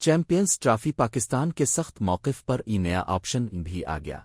Champions trophy Pakistan کے سخت موقف پر نیا آپشن بھی آ گیا۔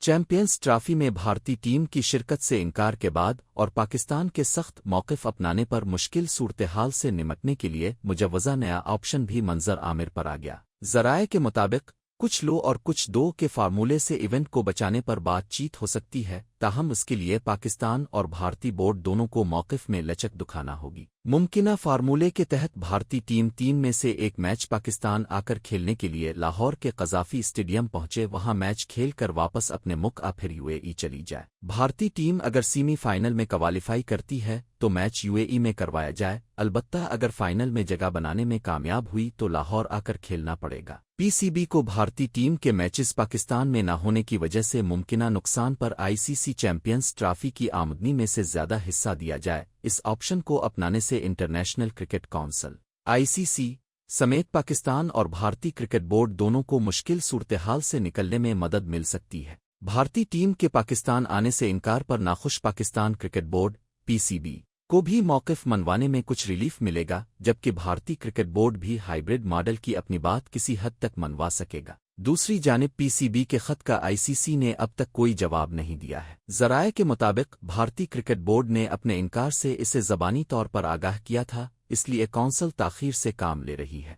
چیمپئنز ٹرافی میں بھارتی ٹیم کی شرکت سے انکار کے بعد اور پاکستان کے سخت موقف اپنانے پر مشکل صورتحال سے نمٹنے کے لیے مجوزہ نیا آپشن بھی منظر عامر پر آ گیا۔ ذرائع کے مطابق کچھ لو اور کچھ دو کے فارمولے سے ایونٹ کو بچانے پر بات چیت ہو سکتی ہے، تاہم اس کے لیے پاکستان اور بھارتی بورڈ دونوں کو موقف میں لچک دکھانا ہوگی۔ ممکنہ فارمولے کے تحت بھارتی ٹیم 3 میں سے ایک میچ پاکستان آ کر کھیلنے کے لیے لاہور کے قذافی اسٹیڈیم پہنچے، وہاں میچ کھیل کر واپس اپنے ملک پھر UAE چلی جائے۔ بھارتی ٹیم اگر سیمی فائنل میں کوالیفائی کرتی ہے تو میچ UAE میں کروایا جائے، البتہ اگر فائنل میں جگہ بنانے میں کامیاب ہوئی تو لاہور آ کر کھیلنا پڑے گا۔ PCB کو بھارتی ٹیم کے میچز پاکستان میں نہ ہونے کی وجہ سے ممکنہ نقصان پر ICC چیمپئنز ٹرافی کی آمدنی میں سے زیادہ حصہ دیا جائے۔ اس آپشن کو اپنانے سے انٹرنیشنل کرکٹ کونسل ICC سمیت پاکستان اور بھارتی کرکٹ بورڈ دونوں کو مشکل صورتحال سے نکلنے میں مدد مل سکتی ہے۔ بھارتی ٹیم کے پاکستان آنے سے انکار پر ناخوش پاکستان کرکٹ بورڈ PCB کو بھی موقف منوانے میں کچھ ریلیف ملے گا، جبکہ بھارتی کرکٹ بورڈ بھی ہائیبرڈ ماڈل کی اپنی بات کسی حد تک منوا سکے گا۔ دوسری جانب PCB کے خط کا ICC نے اب تک کوئی جواب نہیں دیا ہے۔ ذرائع کے مطابق بھارتی کرکٹ بورڈ نے اپنے انکار سے اسے زبانی طور پر آگاہ کیا تھا، اس لیے کونسل تاخیر سے کام لے رہی ہے۔